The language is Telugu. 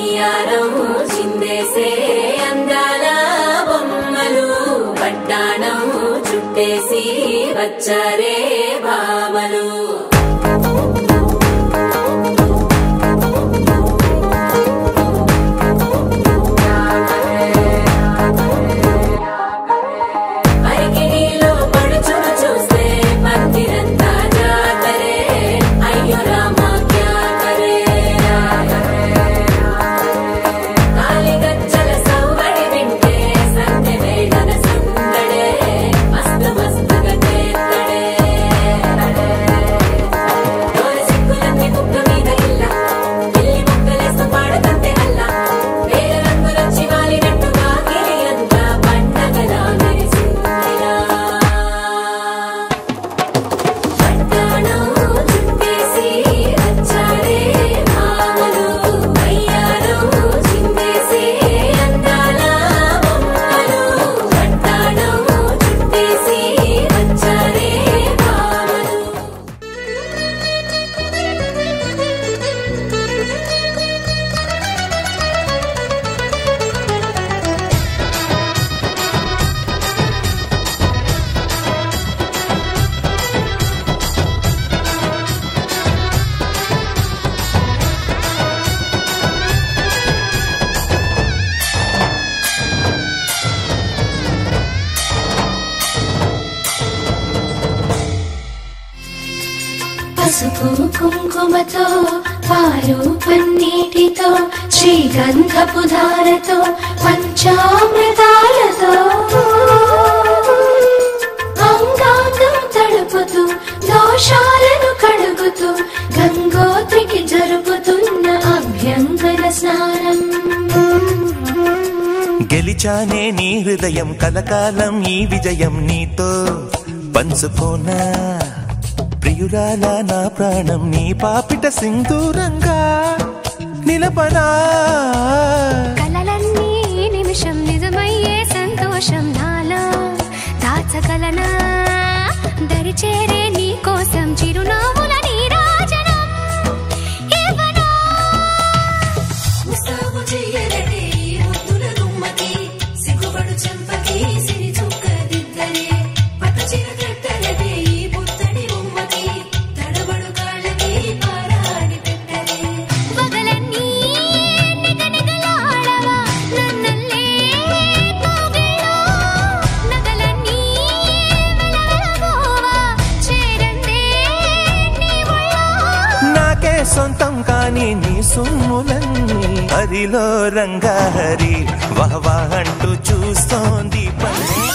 వయ్యారం చిందేసే అందాల బొమ్మలు పట్టాణం చుట్టేసి వచ్చారే భామలు పసుపు కుంకుమతో పాలు పన్నీటితో శ్రీగంధపు ధారతో పంచామృతాలతో అంగాంగం తడుపుతూ దోషాలను కడుగుతూ గంగోత్రికి జరుపుతున్న అభ్యంగన స్నానం గెలిచానే నీ హృదయం కలకాలం ఈ విజయం నీతో పంచుకోనా ప్రియురాల నా ప్రాణం నీ పాపిట సింధూరంగా నిలపనా కలలన్నీ నిమిషం నిజమయ్యే సంతోషం నాలో దాచగలనా దరిచేరే నీ కోసం చిరునవ్వుల నీరాజనం ఇవ్వనా ముస్తాబు చెయ్యలే ముద్దుల గుమ్మకి సిగ్గుపడు చెంపకి సిరి చుక్క దిద్దలే పట్టు చీర కట్టలే పుత్తడి బొమ్మకి తడబడు కాళ్ళకి పారాని పెట్టలే వగలన్నీ నిగనిగలాడవా నన్నల్లే కోగిలో నగలన్నీ వెలవెలబోవా చేరందే నీ ఒళ్ళో నాకే సొంతం కాని నీ సొమ్ములన్నీ హరిలో రంగా హరి వహవా అంటూ చూస్తోంది పల్లి